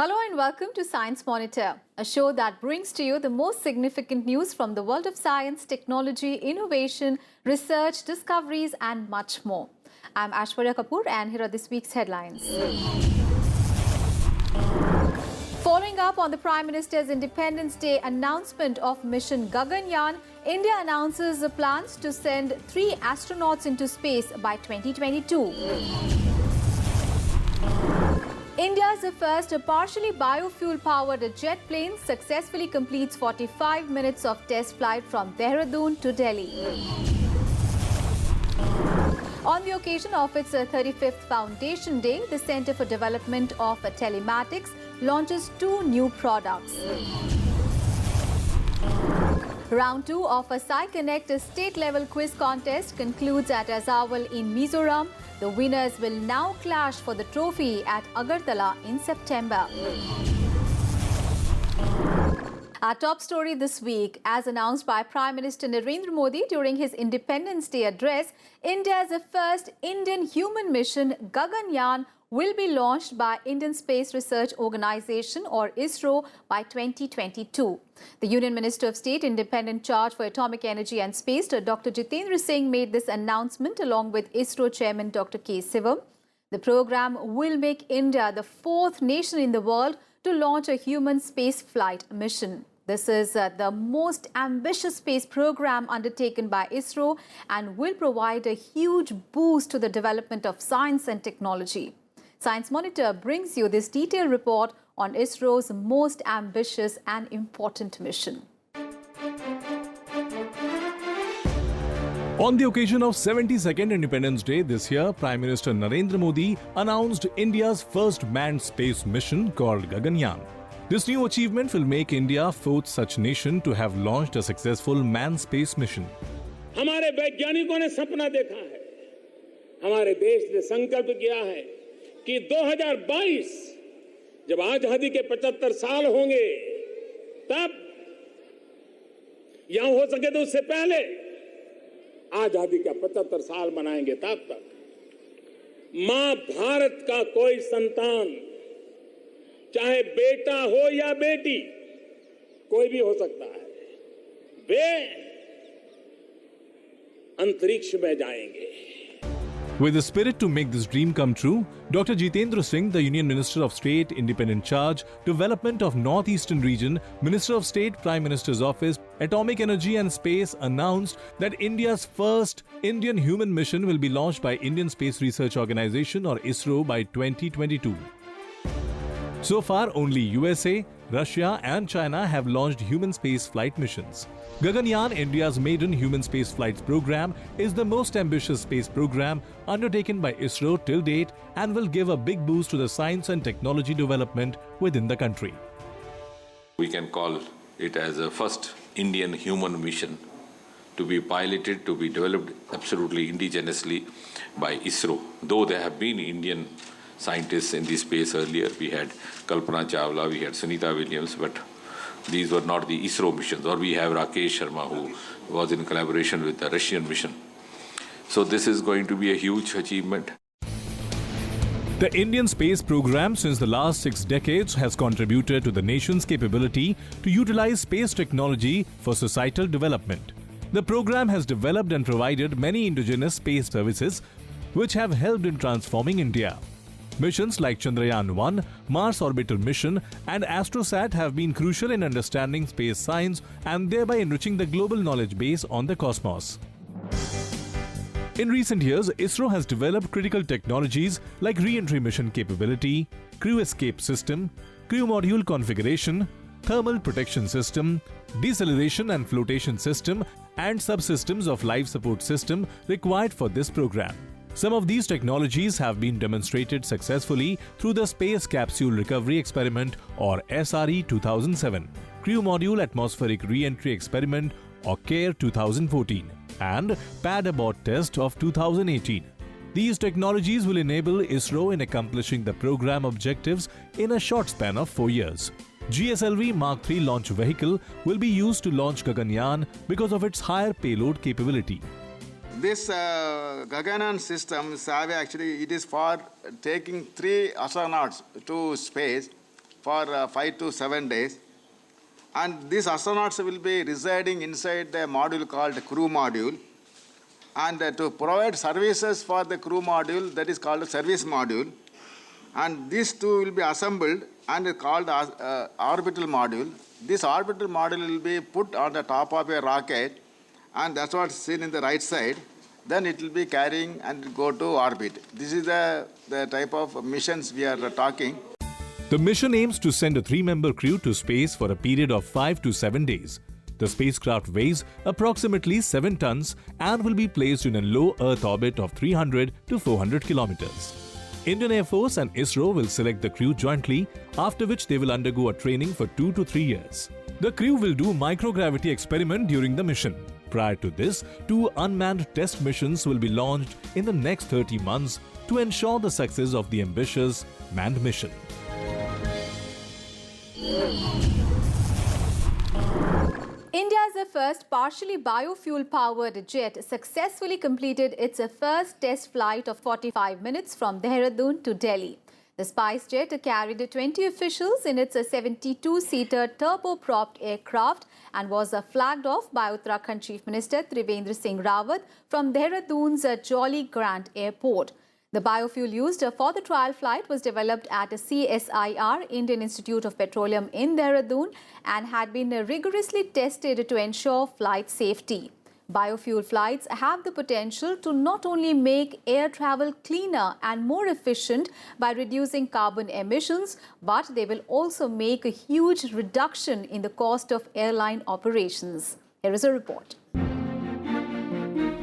Hello and welcome to Science Monitor, a show that brings to you the most significant news from the world of science, technology, innovation, research, discoveries and much more. I'm Aishwarya Kapoor and here are this week's headlines. Following up on the Prime Minister's Independence Day announcement of mission Gaganyaan, India announces the plans to send 3 astronauts into space by 2022. India's first partially biofuel-powered jet plane successfully completes 45 minutes of test flight from Dehradun to Delhi. On the occasion of its 35th Foundation Day, the Centre for Development of Telematics launches 2 new products. Round 2 of a Sci-Connect state-level quiz contest concludes at Azawal in Mizoram. The winners will now clash for the trophy at Agartala in September. Our top story this week, as announced by Prime Minister Narendra Modi during his Independence Day address, India's first Indian human mission, Gaganyaan, will be launched by Indian Space Research Organisation or ISRO by 2022. The Union Minister of State, Independent Charge for Atomic Energy and Space, Dr. Jitendra Singh, made this announcement along with ISRO Chairman Dr. K. Sivam. The program will make India the 4th nation in the world to launch a human space flight mission. This is the most ambitious space program undertaken by ISRO and will provide a huge boost to the development of science and technology. Science Monitor brings you this detailed report on ISRO's most ambitious and important mission. On the occasion of 72nd Independence Day this year, Prime Minister Narendra Modi announced India's first manned space mission called Gaganyaan. This new achievement will make India 4th such nation to have launched a successful manned space mission. हमारे वैज्ञानिकों ने सपना देखा है, हमारे देश ने संकल्प किया है कि 2022 जब आजादी के 75 साल होंगे, तब यहां हो सके तो उससे पहले आजादी का 75 साल मनाएंगे। तब तक मां भारत का कोई संतान, चाहे बेटा हो या बेटी, कोई भी हो सकता है, वे अंतरिक्ष में जाएंगे। With the spirit to make this dream come true, Dr. Jitendra Singh, the Union Minister of State, Independent Charge, Development of Northeastern Region, Minister of State, Prime Minister's Office, Atomic Energy and Space, announced that India's first Indian human mission will be launched by Indian Space Research Organisation or ISRO by 2022. So far, only USA, Russia and China have launched human space flight missions. Gaganyaan, India's maiden human space flights program, is the most ambitious space program undertaken by ISRO till date and will give a big boost to the science and technology development within the country. We can call it as a first Indian human mission to be piloted, to be developed absolutely indigenously by ISRO. Though there have been Indian scientists in this space earlier, we had Kalpana Chawla, we had Sunita Williams, but these were not the ISRO missions. Or we have Rakesh Sharma, who was in collaboration with the Russian mission. So this is going to be a huge achievement. The Indian space program since the last 6 decades has contributed to the nation's capability to utilize space technology for societal development. The program has developed and provided many indigenous space services which have helped in transforming India. Missions like Chandrayaan-1, Mars Orbital Mission and AstroSat have been crucial in understanding space science and thereby enriching the global knowledge base on the cosmos. In recent years, ISRO has developed critical technologies like re-entry mission capability, crew escape system, crew module configuration, thermal protection system, deceleration and flotation system and subsystems of life support system required for this program. Some of these technologies have been demonstrated successfully through the Space Capsule Recovery Experiment or SRE 2007, Crew Module Atmospheric Re-entry Experiment or CARE 2014 and Pad Abort Test of 2018. These technologies will enable ISRO in accomplishing the program objectives in a short span of 4 years. GSLV Mark III launch vehicle will be used to launch Gaganyaan because of its higher payload capability. This Gaganyaan system, actually, it is for taking 3 astronauts to space for 5 to 7 days. And these astronauts will be residing inside the module called crew module. And to provide services for the crew module, that is called a service module. And these two will be assembled and called orbital module. This orbital module will be put on the top of a rocket, and that's what's seen in the right side. Then it will be carrying and go to orbit. This is the type of missions we are talking. The mission aims to send a 3-member crew to space for a period of 5 to 7 days. The spacecraft weighs approximately 7 tons and will be placed in a low Earth orbit of 300 to 400 kilometers. Indian Air Force and ISRO will select the crew jointly, after which they will undergo a training for 2 to 3 years. The crew will do microgravity experiment during the mission. Prior to this, 2 unmanned test missions will be launched in the next 30 months to ensure the success of the ambitious manned mission. India's first partially biofuel-powered jet successfully completed its first test flight of 45 minutes from Dehradun to Delhi. The SpiceJet carried 20 officials in its 72-seater turboprop aircraft and was flagged off by Uttarakhand Chief Minister Trivendra Singh Rawat from Dehradun's Jolly Grant Airport. The biofuel used for the trial flight was developed at CSIR, Indian Institute of Petroleum in Dehradun, and had been rigorously tested to ensure flight safety. Biofuel flights have the potential to not only make air travel cleaner and more efficient by reducing carbon emissions, but they will also make a huge reduction in the cost of airline operations. Here is a report.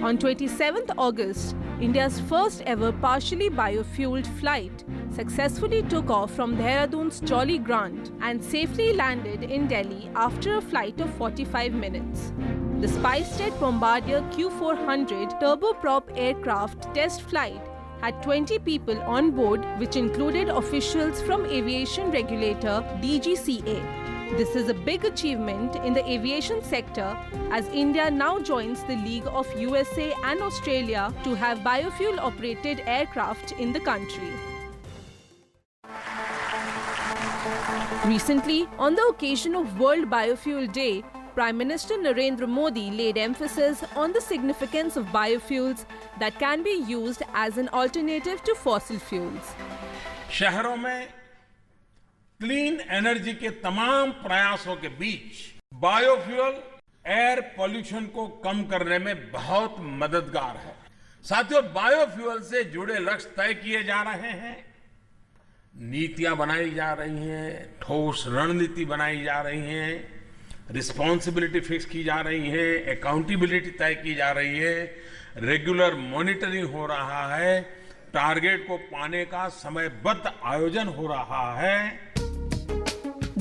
On 27th August, India's first ever partially biofueled flight successfully took off from Dehradun's Jolly Grant and safely landed in Delhi after a flight of 45 minutes. The SpiceJet Bombardier Q400 turboprop aircraft test flight had 20 people on board, which included officials from aviation regulator DGCA. This is a big achievement in the aviation sector as India now joins the league of USA and Australia to have biofuel-operated aircraft in the country. Recently, on the occasion of World Biofuel Day, Prime Minister Narendra Modi laid emphasis on the significance of biofuels that can be used as an alternative to fossil fuels. शहरों में clean energy के तमाम प्रयासों के बीच biofuel air pollution को कम करने में बहुत मददगार है। साथियों, बायोफ्यूल से जुड़े लक्ष्य तय किए जा रहे हैं, नीतियां बनाई जा रही हैं, ठोस रणनीति बनाई जा रही हैं, रिस्पॉन्सिबिलिटी फिक्स की जा रही है, अकाउंटेबिलिटी तय की जा रही है, रेगुलर मॉनिटरिंग हो रहा है, टारगेट को पाने का समयबद्ध आयोजन हो रहा है।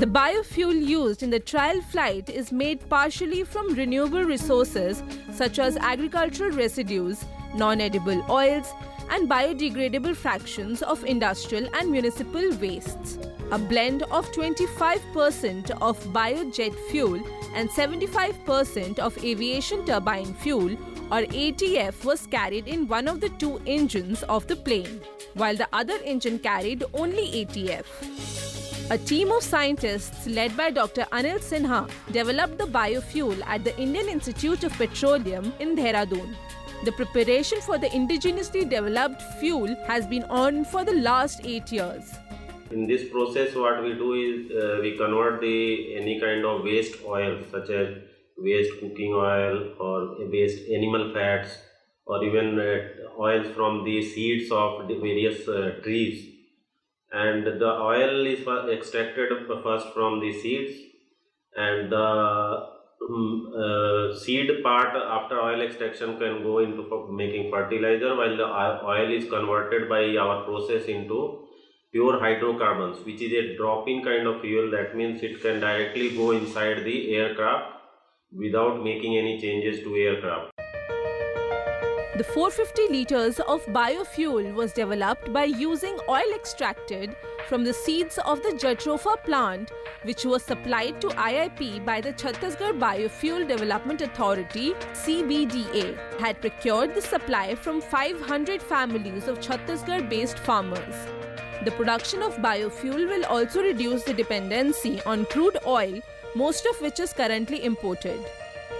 The biofuel used in the trial flight is made partially from renewable resources such as agricultural residues, non-edible oils, and biodegradable fractions of industrial and municipal wastes. A blend of 25% of biojet fuel and 75% of aviation turbine fuel or ATF was carried in one of the 2 engines of the plane, while the other engine carried only ATF. A team of scientists led by Dr. Anil Sinha developed the biofuel at the Indian Institute of Petroleum in Dehradun. The preparation for the indigenously developed fuel has been on for the last 8 years. In this process, what we do is we convert any kind of waste oil, such as waste cooking oil or waste animal fats, or even oils from the seeds of the various trees. And the oil is extracted first from the seeds, and the seed part after oil extraction can go into making fertilizer, while the oil is converted by our process into pure hydrocarbons, which is a drop-in kind of fuel. That means it can directly go inside the aircraft without making any changes to aircraft. The 450 liters of biofuel was developed by using oil extracted from the seeds of the Jatrofa plant, which was supplied to IIP by the Chhattisgarh Biofuel Development Authority (CBDA), had procured the supply from 500 families of Chhattisgarh-based farmers. The production of biofuel will also reduce the dependency on crude oil, most of which is currently imported.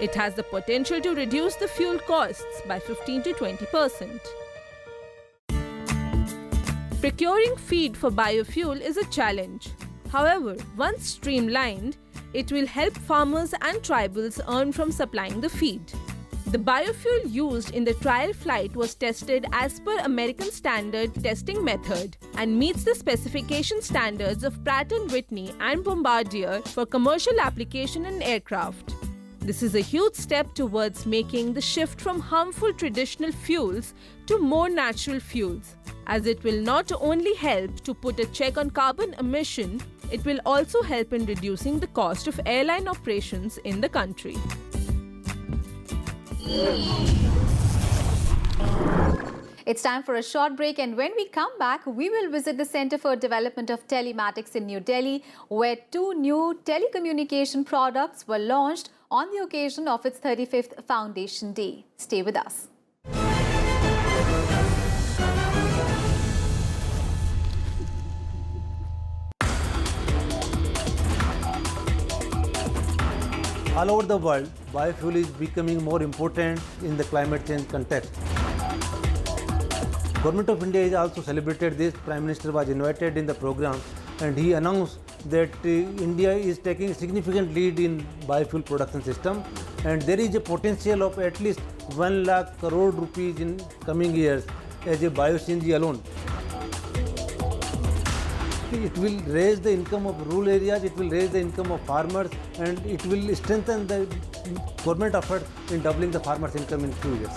It has the potential to reduce the fuel costs by 15 to 20%. Procuring feed for biofuel is a challenge. However, once streamlined, it will help farmers and tribals earn from supplying the feed. The biofuel used in the trial flight was tested as per American standard testing method and meets the specification standards of Pratt & Whitney and Bombardier for commercial application in aircraft. This is a huge step towards making the shift from harmful traditional fuels to more natural fuels, as it will not only help to put a check on carbon emission, it will also help in reducing the cost of airline operations in the country. It's time for a short break, and when we come back, we will visit the Center for Development of Telematics in New Delhi, where 2 new telecommunication products were launched on the occasion of its 35th Foundation Day. Stay with us. All over the world, biofuel is becoming more important in the climate change context. Government of India has also celebrated this. Prime Minister was invited in the program and he announced that India is taking a significant lead in biofuel production system, and there is a potential of at least 1 lakh crore rupees in coming years as a bio-CNG alone. It will raise the income of rural areas, it will raise the income of farmers, and it will strengthen the government effort in doubling the farmers' income in few years.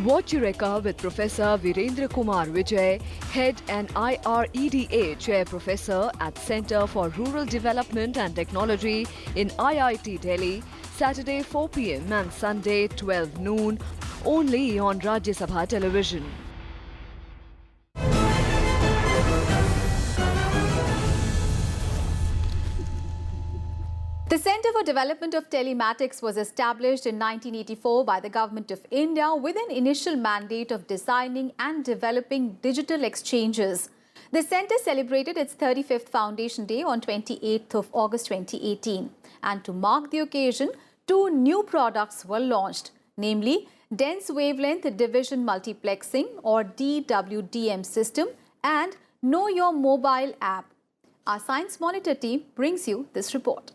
Watch Eureka with Professor Virendra Kumar Vijay, Head and IREDA Chair Professor at Center for Rural Development and Technology in IIT Delhi, Saturday 4 p.m. and Sunday 12 noon, only on Rajya Sabha television. The Center for Development of Telematics was established in 1984 by the Government of India with an initial mandate of designing and developing digital exchanges. The center celebrated its 35th Foundation Day on 28th of August 2018. And to mark the occasion, 2 new products were launched, namely Dense Wavelength Division Multiplexing or DWDM system and Know Your Mobile app. Our Science Monitor team brings you this report.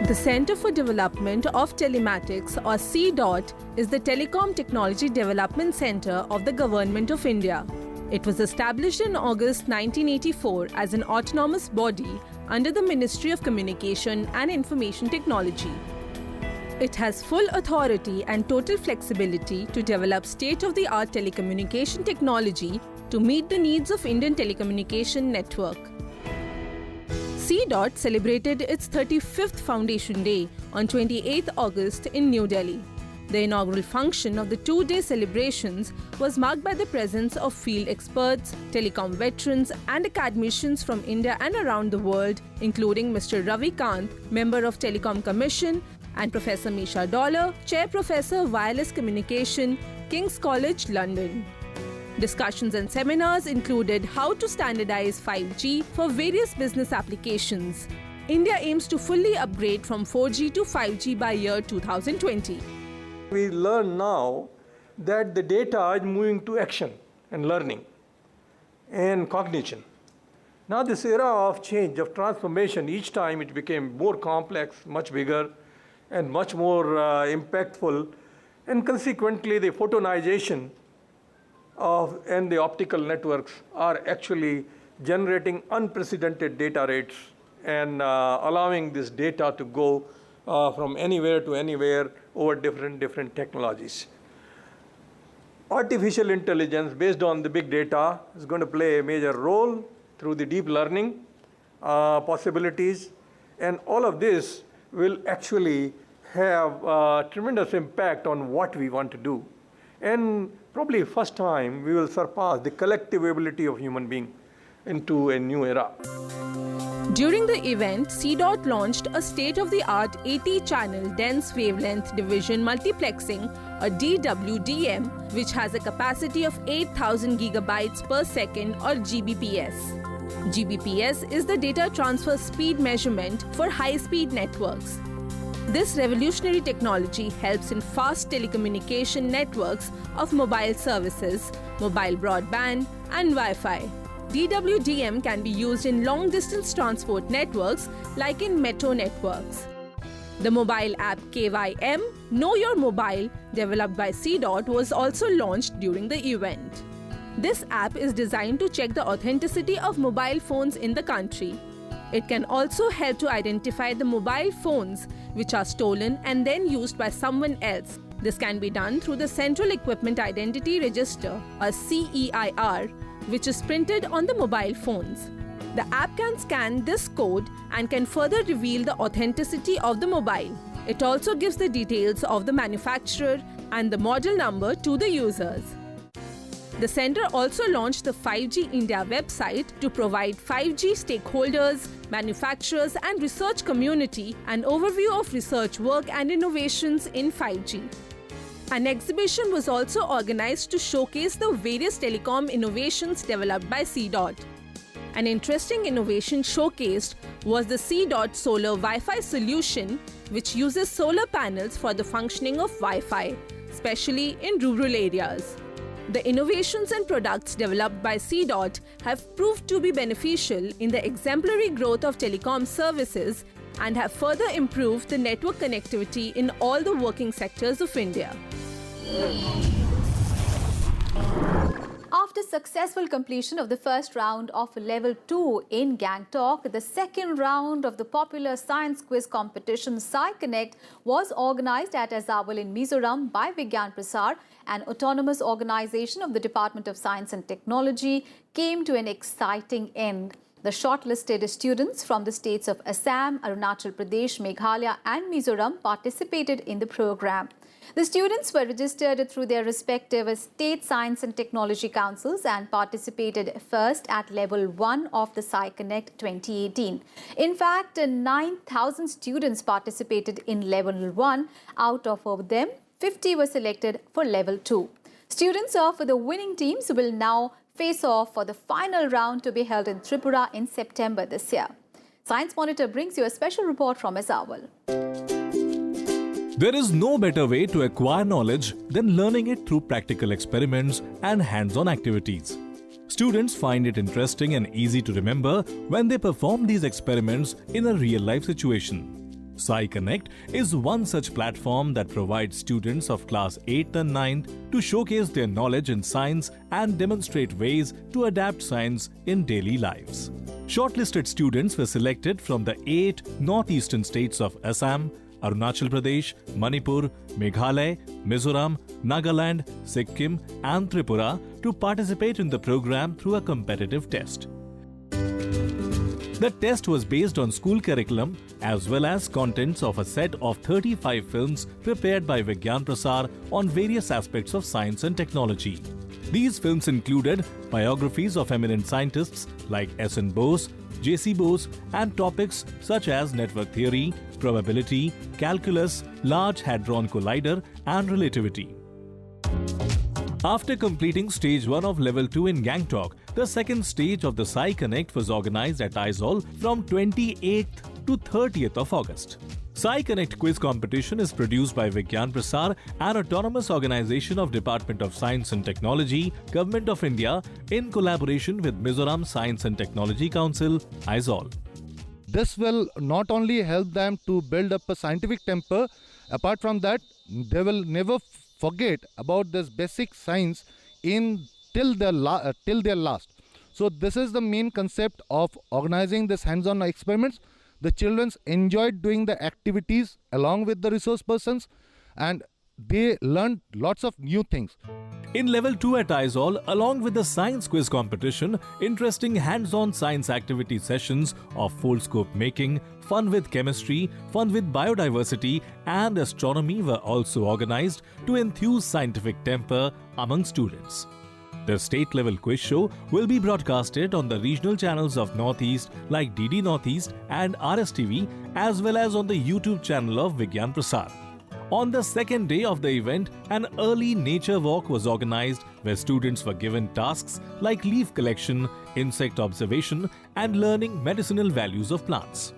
The Center for Development of Telematics or CDOT is the Telecom Technology Development Center of the Government of India. It was established in August 1984 as an autonomous body under the Ministry of Communication and Information Technology. It has full authority and total flexibility to develop state-of-the-art telecommunication technology to meet the needs of Indian telecommunication network. CDOT celebrated its 35th Foundation Day on 28th August in New Delhi. The inaugural function of the 2-day celebrations was marked by the presence of field experts, telecom veterans and academicians from India and around the world, including Mr. Ravi Kant, Member of Telecom Commission, and Professor Misha Dollar, Chair Professor Wireless Communication, King's College, London. Discussions and seminars included how to standardize 5G for various business applications. India aims to fully upgrade from 4G to 5G by year 2020. We learn now that the data is moving to action and learning and cognition. Now this era of change, of transformation, each time it became more complex, much bigger, and much more impactful, and consequently the photonization and the optical networks are actually generating unprecedented data rates and allowing this data to go from anywhere to anywhere over different technologies. Artificial intelligence based on the big data is going to play a major role through the deep learning possibilities, and all of this will actually have a tremendous impact on what we want to do. And probably first time we will surpass the collective ability of human being. into a new era. During the event, CDOT launched a state-of-the-art 80-channel dense wavelength division multiplexing, a DWDM, which has a capacity of 8,000 gigabytes per second or Gbps. Gbps is the data transfer speed measurement for high-speed networks. This revolutionary technology helps in fast telecommunication networks of mobile services, mobile broadband, and Wi-Fi. DWDM can be used in long-distance transport networks like in metro networks. The mobile app KYM, Know Your Mobile, developed by CDOT, was also launched during the event. This app is designed to check the authenticity of mobile phones in the country. It can also help to identify the mobile phones which are stolen and then used by someone else. This can be done through the Central Equipment Identity Register, or CEIR, which is printed on the mobile phones. The app can scan this code and can further reveal the authenticity of the mobile. It also gives the details of the manufacturer and the model number to the users. The center also launched the 5G India website to provide 5G stakeholders, manufacturers and research community an overview of research work and innovations in 5G. An exhibition was also organized to showcase the various telecom innovations developed by CDOT. An interesting innovation showcased was the CDOT Solar Wi-Fi solution, which uses solar panels for the functioning of Wi-Fi, especially in rural areas. The innovations and products developed by CDOT have proved to be beneficial in the exemplary growth of telecom services and have further improved the network connectivity in all the working sectors of India. After successful completion of the first round of Level 2 in Gangtok, the second round of the popular science quiz competition Sci-Connect was organized at Azawal in Mizoram by Vigyan Prasar, an autonomous organization of the Department of Science and Technology, came to an exciting end. The shortlisted students from the states of Assam, Arunachal Pradesh, Meghalaya and Mizoram participated in the program. The students were registered through their respective state science and technology councils and participated first at Level 1 of the Sci-Connect 2018. In fact, 9,000 students participated in Level 1. Out of them, 50 were selected for Level 2. Students of the winning teams will now face off for the final round to be held in Tripura in September this year. Science Monitor brings you a special report from Azawal. There is no better way to acquire knowledge than learning it through practical experiments and hands-on activities. Students find it interesting and easy to remember when they perform these experiments in a real-life situation. Sci-Connect is one such platform that provides students of class 8th and 9th to showcase their knowledge in science and demonstrate ways to adapt science in daily lives. Shortlisted students were selected from the 8 northeastern states of Assam, Arunachal Pradesh, Manipur, Meghalaya, Mizoram, Nagaland, Sikkim and Tripura to participate in the program through a competitive test. The test was based on school curriculum as well as contents of a set of 35 films prepared by Vigyan Prasar on various aspects of science and technology. These films included biographies of eminent scientists like S.N. Bose, J.C. Bose and topics such as network theory, probability, calculus, Large Hadron Collider and relativity. After completing Stage 1 of Level 2 in Gangtok, the second stage of the Sci-Connect was organized at Aizawl from 28th to 30th of August. Sci-Connect quiz competition is produced by Vigyan Prasar, an autonomous organization of Department of Science and Technology, Government of India, in collaboration with Mizoram Science and Technology Council, Aizawl. This will not only help them to build up a scientific temper, apart from that, they will never forget about this basic science till their last. So this is the main concept of organizing this hands-on experiments. The children enjoyed doing the activities along with the resource persons and they learned lots of new things. In Level 2 at Aizawl, along with the science quiz competition, interesting hands-on science activity sessions of foldscope making, fun with chemistry, fun with biodiversity and astronomy were also organized to enthuse scientific temper among students. The state-level quiz show will be broadcasted on the regional channels of Northeast like DD Northeast and RSTV, as well as on the YouTube channel of Vigyan Prasar. On the second day of the event, an early nature walk was organized where students were given tasks like leaf collection, insect observation, and learning medicinal values of plants.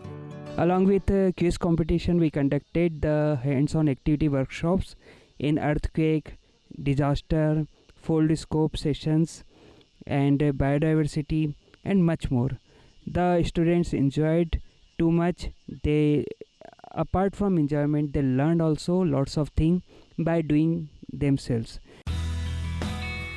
Along with the quiz competition, we conducted the hands-on activity workshops in earthquake, disaster, fold scope sessions, and biodiversity, and much more. The students enjoyed too much. Apart from enjoyment, they learned also lots of things by doing themselves.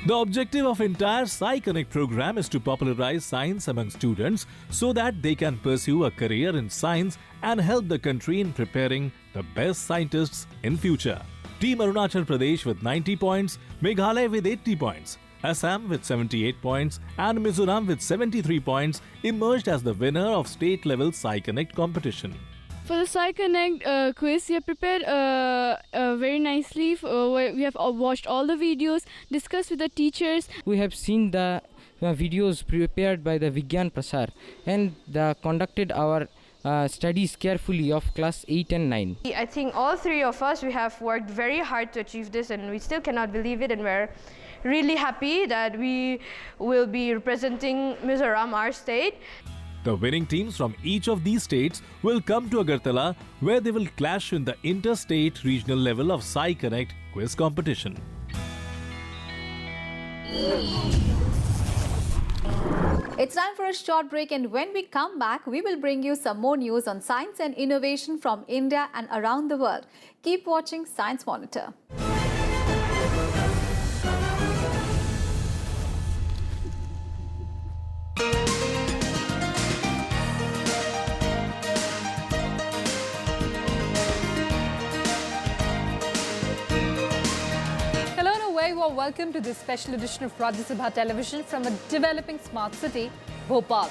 The objective of entire Sci-Connect program is to popularize science among students so that they can pursue a career in science and help the country in preparing the best scientists in future. Team Arunachal Pradesh with 90 points, Meghalaya with 80 points, Assam with 78 points and Mizoram with 73 points emerged as the winner of state-level Sci-Connect competition. For the Sci-Connect quiz, we have prepared very nicely. We have watched all the videos, discussed with the teachers. We have seen the videos prepared by the Vigyan Prasar and conducted our studies carefully of class 8 and 9. I think all three of us, we have worked very hard to achieve this, and we still cannot believe it, and we're really happy that we will be representing Mizoram, our state. The winning teams from each of these states will come to Agartala, where they will clash in the interstate regional level of Sci-Connect quiz competition. It's time for a short break, and when we come back, we will bring you some more news on science and innovation from India and around the world. Keep watching Science Monitor. Welcome to this special edition of Rajya Sabha Television from a developing smart city, Bhopal.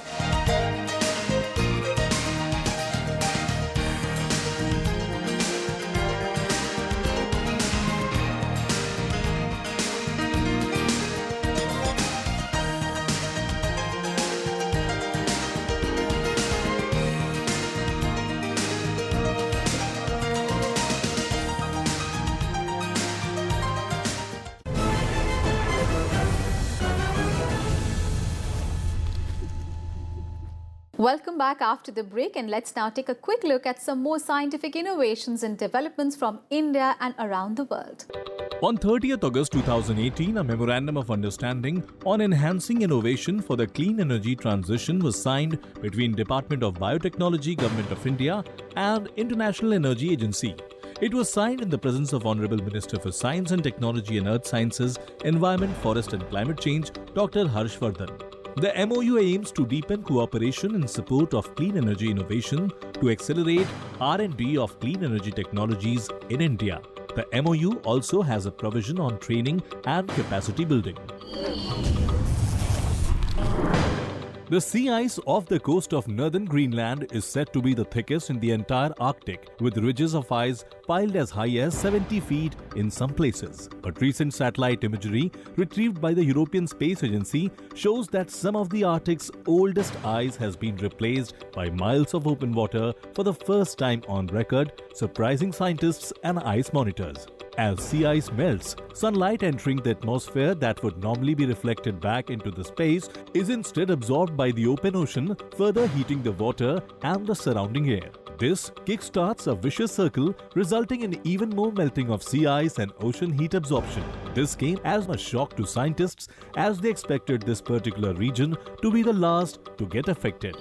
Welcome back after the break, and let's now take a quick look at some more scientific innovations and developments from India and around the world. On 30th August 2018, a Memorandum of Understanding on Enhancing Innovation for the Clean Energy Transition was signed between Department of Biotechnology, Government of India and International Energy Agency. It was signed in the presence of Honorable Minister for Science and Technology and Earth Sciences, Environment, Forest and Climate Change, Dr. Harshvardhan. The MOU aims to deepen cooperation in support of clean energy innovation to accelerate R&D of clean energy technologies in India. The MOU also has a provision on training and capacity building. The sea ice off the coast of northern Greenland is said to be the thickest in the entire Arctic, with ridges of ice piled as high as 70 feet in some places. But recent satellite imagery retrieved by the European Space Agency shows that some of the Arctic's oldest ice has been replaced by miles of open water for the first time on record, surprising scientists and ice monitors. As sea ice melts, sunlight entering the atmosphere that would normally be reflected back into the space is instead absorbed by the open ocean, further heating the water and the surrounding air. This kickstarts a vicious circle, resulting in even more melting of sea ice and ocean heat absorption. This came as a shock to scientists as they expected this particular region to be the last to get affected.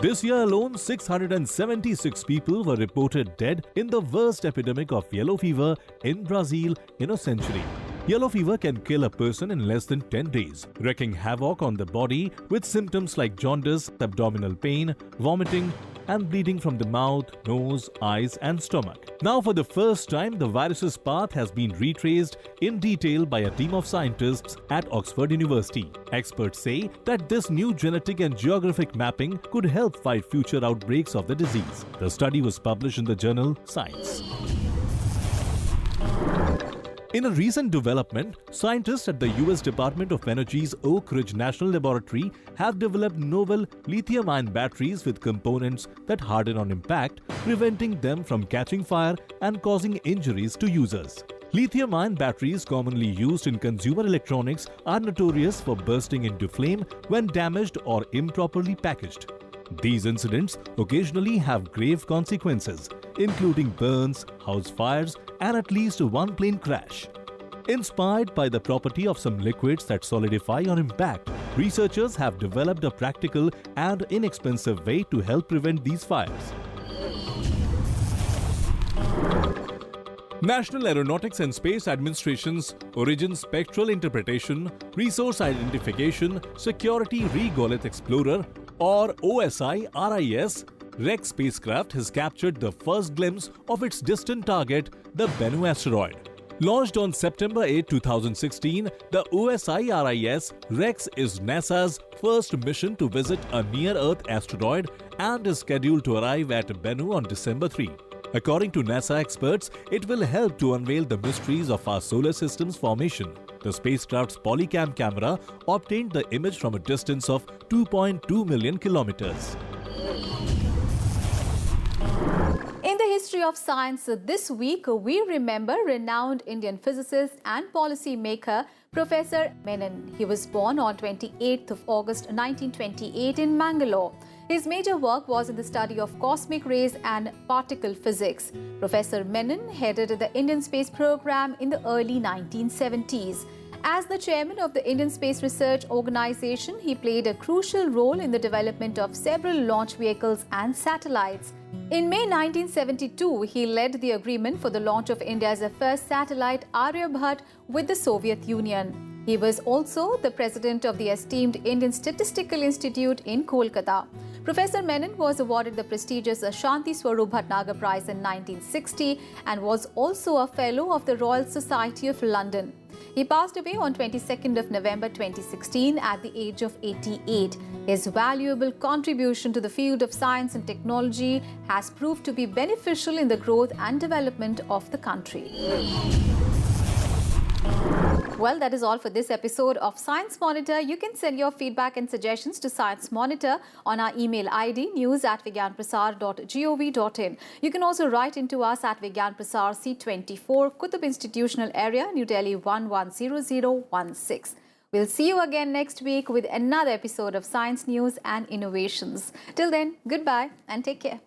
This year alone, 676 people were reported dead in the worst epidemic of yellow fever in Brazil in a century. Yellow fever can kill a person in less than 10 days, wreaking havoc on the body with symptoms like jaundice, abdominal pain, vomiting, and bleeding from the mouth, nose, eyes, and stomach. Now, for the first time, the virus's path has been retraced in detail by a team of scientists at Oxford University. Experts say that this new genetic and geographic mapping could help fight future outbreaks of the disease. The study was published in the journal Science. In a recent development, scientists at the US Department of Energy's Oak Ridge National Laboratory have developed novel lithium-ion batteries with components that harden on impact, preventing them from catching fire and causing injuries to users. Lithium-ion batteries commonly used in consumer electronics are notorious for bursting into flame when damaged or improperly packaged. These incidents occasionally have grave consequences, including burns, house fires, and at least one plane crash. Inspired by the property of some liquids that solidify on impact, researchers have developed a practical and inexpensive way to help prevent these fires. National Aeronautics and Space Administration's Origin Spectral Interpretation, Resource Identification, Security Regolith Explorer or OSI-RIS REX spacecraft has captured the first glimpse of its distant target, the Bennu asteroid. Launched on September 8, 2016, the OSI-RIS REX is NASA's first mission to visit a near-Earth asteroid and is scheduled to arrive at Bennu on December 3. According to NASA experts, it will help to unveil the mysteries of our solar system's formation. The spacecraft's Polycam camera obtained the image from a distance of 2.2 million kilometers. In the history of science this week, we remember renowned Indian physicist and policy maker Professor Menon. He was born on 28th of August 1928 in Mangalore. His major work was in the study of cosmic rays and particle physics. Professor Menon headed the Indian space program in the early 1970s. As the chairman of the Indian Space Research Organization, he played a crucial role in the development of several launch vehicles and satellites. In May 1972, he led the agreement for the launch of India's first satellite, Aryabhat, with the Soviet Union. He was also the president of the esteemed Indian Statistical Institute in Kolkata. Professor Menon was awarded the prestigious Shanti Swarup Bhatnagar Prize in 1960 and was also a Fellow of the Royal Society of London. He passed away on 22nd of November 2016 at the age of 88. His valuable contribution to the field of science and technology has proved to be beneficial in the growth and development of the country. Well, that is all for this episode of Science Monitor. You can send your feedback and suggestions to Science Monitor on our email ID news@vigyanprasar.gov.in. You can also write into us at Vigyan Prasar C24, Qutub Institutional Area, New Delhi 110016. We'll see you again next week with another episode of Science News and Innovations. Till then, goodbye and take care.